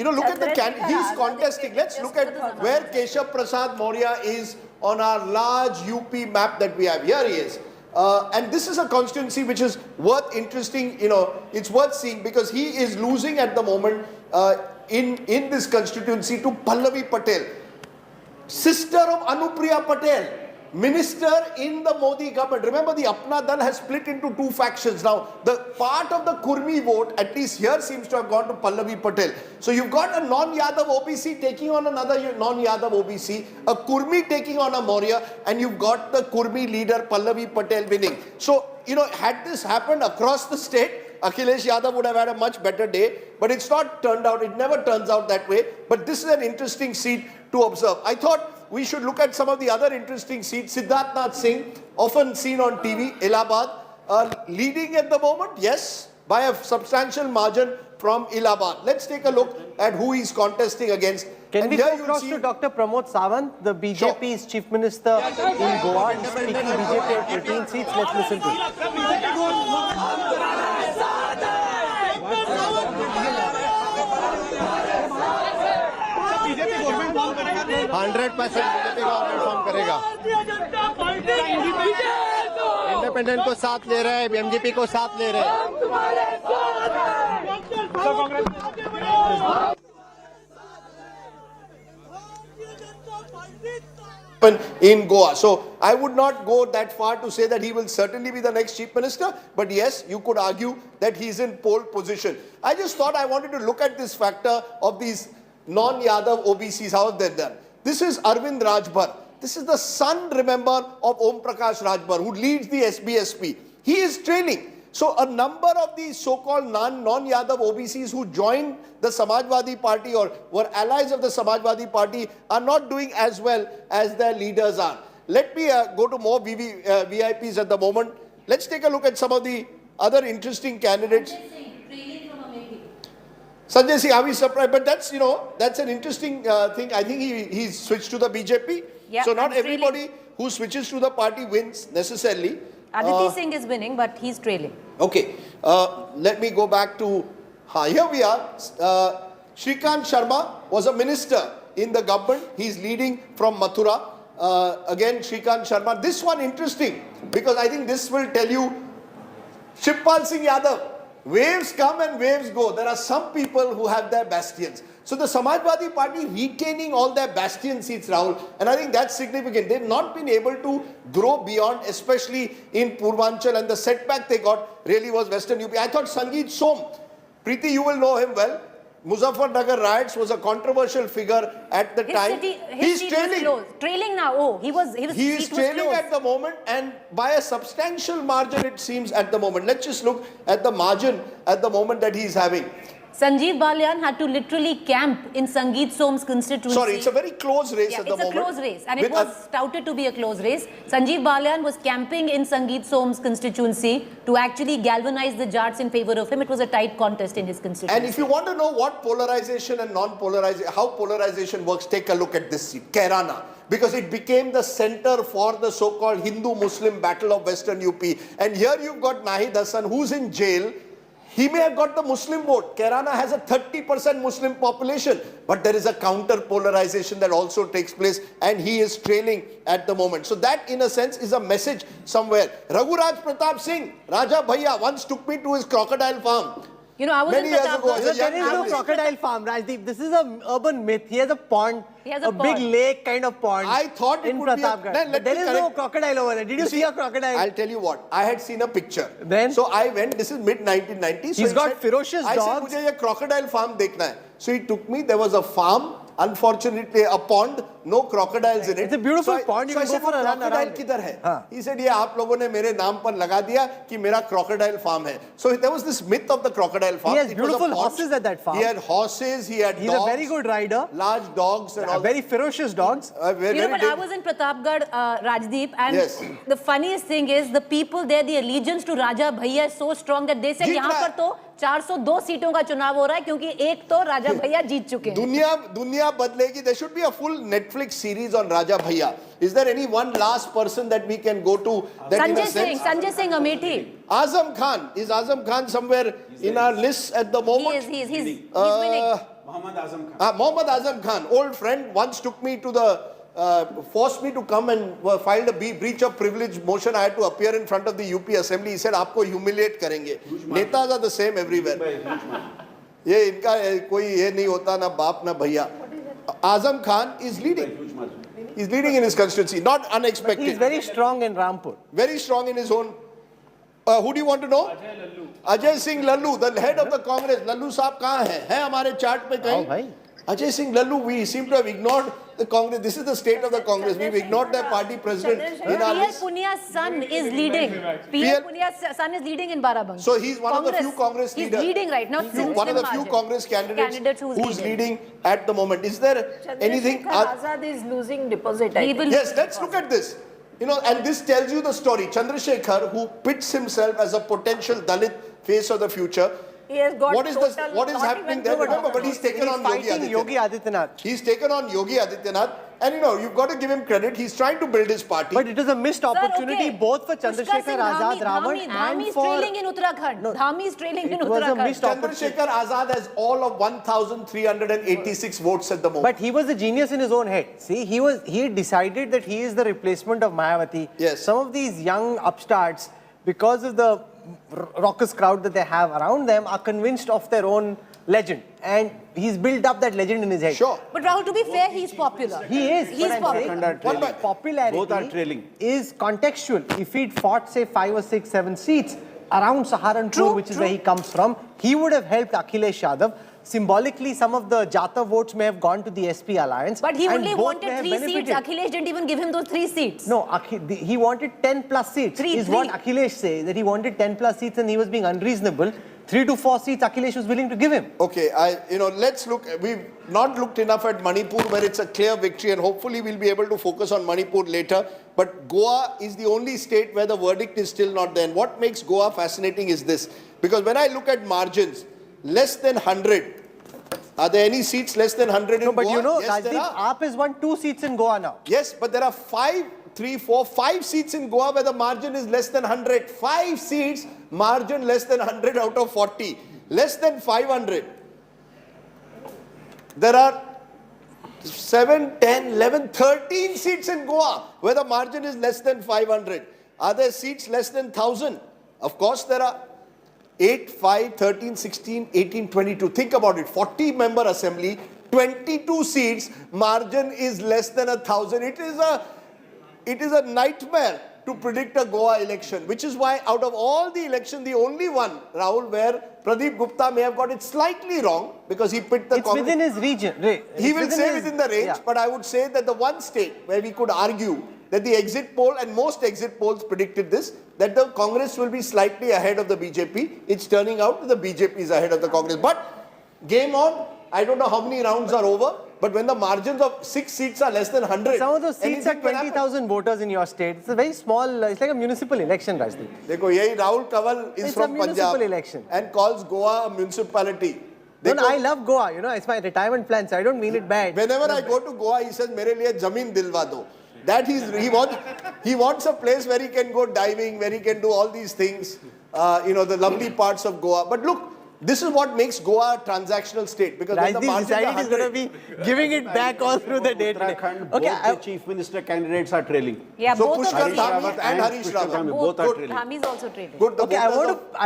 look at he's contesting. Let's look at where Keshav Prasad Maurya is on our large UP map that we have. Here he is. And this is a constituency which is worth interesting, it's worth seeing because he is losing at the moment in this constituency to Pallavi Patel, sister of Anupriya Patel, minister in the Modi government. Remember, the Apna Dal has split into two factions. Now, the part of the Kurmi vote, at least here, seems to have gone to Pallavi Patel. So you've got a non-Yadav OBC taking on another non-Yadav OBC, a Kurmi taking on a Maurya, and you've got the Kurmi leader Pallavi Patel winning. So, had this happened across the state, Akhilesh Yadav would have had a much better day, but it's not turned out. It never turns out that way. But this is an interesting seat to observe. I thought we should look at some of the other interesting seats. Siddharth Singh, often seen on TV, Allahabad, leading at the moment, yes, by a substantial margin from Allahabad. Let's take a look at who he's contesting against. Can we go across to Dr. Pramod Sawant, the BJP's Chief Minister in Goa, and speaking BJP at 18 seats? Let's listen to him. 100% BJP government form करेगा। Independent को साथ ले रहे हैं, MGP को साथ ले रहे हैं। In Goa. So I would not go that far to say that he will certainly be the next chief minister, but yes, you could argue that he's in pole position. I just thought I wanted to look at this factor of these non-Yadav OBCs, how have they done? This is Arvind Rajbhar. This is the son, remember, of Om Prakash Rajbhar, who leads the SBSP. He is trailing. So a number of these so-called non-Yadav OBCs who joined the Samajwadi Party or were allies of the Samajwadi Party are not doing as well as their leaders are. Let me go to more VIPs at the moment. Let's take a look at some of the other interesting candidates. Sanjay Singh, are we surprised? But that's, that's an interesting thing. I think he's switched to the BJP. Yeah, so not everybody who switches to the party wins necessarily. Aditi Singh is winning, but he's trailing. Okay, let me go back to, here we are. Shrikant Sharma was a minister in the government. He's leading from Mathura. Again, Shrikant Sharma. This one interesting because I think this will tell you Shivpal Singh Yadav. Waves come and waves go. There are some people who have their bastions. So the Samajwadi Party retaining all their bastion seats, Rahul, and I think that's significant. They've not been able to grow beyond, especially in Purvanchal, and the setback they got really was Western UP. I thought Sangeet Som, Preeti, you will know him well. Muzaffarnagar riots was a controversial figure at the time. He's trailing. Trailing now. Oh, he was trailing close at the moment, and by a substantial margin, it seems, at the moment. Let's just look at the margin at the moment that he's having. Sanjeev Balyan had to literally camp in Sangeet Som's constituency. Sorry, it's a very close race at the moment. It's a close race, and it was touted to be a close race. Sanjeev Balyan was camping in Sangeet Som's constituency to actually galvanize the Jats in favor of him. It was a tight contest in his constituency. And if you want to know what polarization and non-polarization, how polarization works, take a look at this seat, Kairana. Because it became the center for the so-called Hindu-Muslim battle of Western UP. And here you've got Nahid Hassan, who's in jail. He may have got the Muslim vote. Kairana has a 30% Muslim population. But there is a counter-polarization that also takes place, and he is trailing at the moment. So that, in a sense, is a message somewhere. Raghuraj Pratap Singh, Raja Bhaiya, once took me to his crocodile farm. I was many in years ago. There is no crocodile farm, Rajdeep. This is an urban myth. He has a pond, a big lake kind of pond. I thought it in would Pratapgarh. be There is no crocodile over there. Did you see a crocodile? I'll tell you what. I had seen a picture. Then? So I went. This is mid-1990s. He's got ferocious dogs. I said, "Mujhe ye crocodile farm dekhna hai." So he took me. There was a farm. Unfortunately, a pond, no crocodiles in it. It's a beautiful pond. You can go for a run around. किधर है? He said, "ये आप लोगों ने मेरे नाम पर लगा दिया कि मेरा crocodile farm है." So there was this myth of the crocodile farm. He has beautiful horses at that farm. He had horses. He had dogs. He's a very good rider. Large dogs and all. Very ferocious dogs. But I was in Pratapgarh, Rajdeep, and the funniest thing is the people there, the allegiance to Raja Bhaiya is so strong that they said, यहाँ पर तो 402 सीटों का चुनाव हो रहा है क्योंकि एक तो राजा भैया जीत चुके हैं। दुनिया बदलेगी. There should be a full Netflix series on Raja Bhaiya. Is there any one last person that we can go to? Sanjay Singh Amethi. Azam Khan. Is Azam Khan somewhere in our list at the moment? He's winning. Mohammad Azam Khan, old friend, once took me to the, forced me to come and filed a breach of privilege motion. I had to appear in front of the UP Assembly. He said, "Aapko humiliate karenge." Netas are the same everywhere. ये इनका कोई ये नहीं होता ना बाप ना भैया. Azam Khan is leading. He's leading in his constituency, not unexpected. He's very strong in Rampur. Very strong in his own. Who do you want to know? Ajay Singh Lallu, the head of the Congress. Lallu साहब कहाँ हैं? है हमारे chart पे कहीं? Ajay Singh Lallu, we seem to have ignored the Congress. This is the state of the Congress. We've ignored their party president. P.L. Punia's son is leading. P.L. Punia's son is leading in Barabanki. So he's one of the few Congress leaders. He's leading right now. One of the few Congress candidates who's leading at the moment. Is there anything? Azad is losing deposit. Yes, let's look at this. You know, and this tells you the story. Chandrasekhar, who pits himself as a potential Dalit face of the future. He has got what is happening there? Remember, but he's taken on Yogi Adityanath. He's taken on Yogi Adityanath, and you know, you've got to give him credit. He's trying to build his party. But it is a missed opportunity both for Chandrasekhar Azad Ravan and for... Dhami is trailing in Uttarakhand. Dhami is trailing in Uttarakhand. It was a missed opportunity. Chandrasekhar Azad has all of 1,386 votes at the moment. But he was a genius in his own head. See, he decided that he is the replacement of Mayawati. Yes. Some of these young upstarts, because of the raucous crowd that they have around them, are convinced of their own legend. And he's built up that legend in his head. Sure. But Rahul, to be fair, he's popular. He is. He's popular. But popularity Both are trailing. is contextual. If he'd fought, say, 5 or 6, 7 seats around Saharanpur, which is where he comes from, he would have helped Akhilesh Yadav. Symbolically, some of the Jata votes may have gone to the SP alliance. But he only wanted 3 seats. Akhilesh didn't even give him those 3 seats. No, he wanted 10 plus seats. What Akhilesh says, that he wanted 10 plus seats and he was being unreasonable. 3 to 4 seats Akhilesh was willing to give him. Okay, let's look. We've not looked enough at Manipur, where it's a clear victory, and hopefully we'll be able to focus on Manipur later. But Goa is the only state where the verdict is still not there. And what makes Goa fascinating is this. Because when I look at margins, less than 100. Are there any seats less than 100 in Goa? No, but you know, yes, Rajdeep, AAP has won 2 seats in Goa now. Yes, but there are 5 seats in Goa where the margin is less than 100. 5 seats, margin less than 100 out of 40. Less than 500. There are 7, 10, 11, 13 seats in Goa where the margin is less than 500. Are there seats less than 1,000? Of course there are. 8, 5, 13, 16, 18, 22. Think about it. 40-member assembly, 22 seats, margin is less than 1,000. It is a nightmare to predict a Goa election, which is why out of all the elections, the only one, Rahul, where Pradeep Gupta may have got it slightly wrong because he picked the Congress. Within his region. He will say within the range, but I would say that the one state where we could argue that the exit poll, and most exit polls predicted this, that the Congress will be slightly ahead of the BJP. It's turning out that the BJP is ahead of the Congress. But game on. I don't know how many rounds are over, but when the margins of 6 seats are less than 100. Some of those seats are 20,000 voters in your state. It's a very small, it's like a municipal election, Rajdeep. Dekho, yahi Rahul Kanwal is from Punjab election. And calls Goa a municipality. No, I love Goa, you know, it's my retirement plan, so I don't mean it bad. Whenever I go to Goa, he says, "Mere liye zameen dilwa do." That he wants a place where he can go diving, where he can do all these things, the lovely parts of Goa. But look, this is what makes Goa a transactional state. Because when the margins are 100, is going to be giving it back all through the day today. Okay, both the chief minister candidates are trailing. Yeah, so both Pushkar of them. Dhami and Harish Rawat. Both are trailing. Dhami is also trailing. Good. Okay, I want to